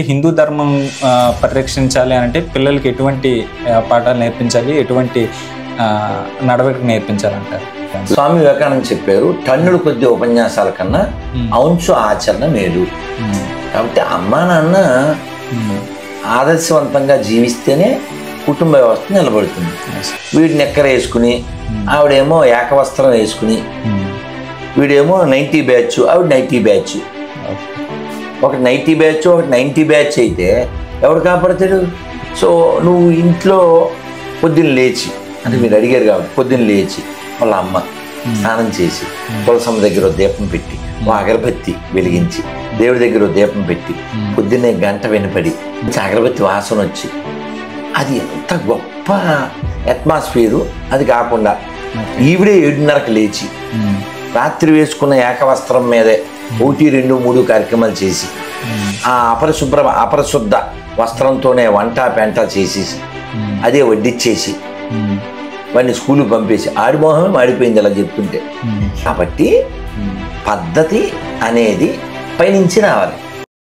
హిందూ ధర్మం పరిరక్షించాలి అంటే పిల్లలకి ఎటువంటి పాఠాలు నేర్పించాలి, ఎటువంటి నడవడిక నేర్పించాలంటారు? స్వామి వివేకానంద చెప్పారు, టన్నుల కొద్ది ఉపన్యాసాల కన్నా ఔంసు ఆచరణ మేలు. కాబట్టి అమ్మా నాన్న ఆదర్శవంతంగా జీవిస్తేనే కుటుంబ వ్యవస్థ నిలబడుతుంది. వీడి నెక్కర వేసుకుని ఆవిడేమో ఏకవస్త్రం వేసుకుని, వీడేమో 90 బ్యాచ్, ఆవిడ 90 బ్యాచ్. ఒక 90 బ్యాచ్, ఒక 90 బ్యాచ్ అయితే ఎవడు కాపాడతాడు? సో నువ్వు ఇంట్లో పొద్దున్న లేచి, అంటే మీరు అడిగారు కాబట్టి పొద్దున్న లేచి వాళ్ళ అమ్మ స్నానం చేసి తులసమ్మ దగ్గర దీపం పెట్టి అగరబత్తి వెలిగించి దేవుడి దగ్గర దీపం పెట్టి పొద్దున్నే గంట వెనుపడి అగరబత్తి వాసన వచ్చి, అది ఎంత గొప్ప అట్మాస్ఫియరు. అది కాకుండా ఈవిడే 7:30కి లేచి రాత్రి వేసుకున్న ఏకవస్త్రం మీదే 1, 2, 3 కార్యక్రమాలు చేసి ఆ అపరిశుద్ధ వస్త్రంతోనే వంట పెంట చేసేసి అదే వడ్డిచ్చేసి వాడిని స్కూల్కి పంపేసి ఆడి మోహమే మాడిపోయింది అలా చెప్తుంటే. కాబట్టి పద్ధతి అనేది పైనుంచి రావాలి.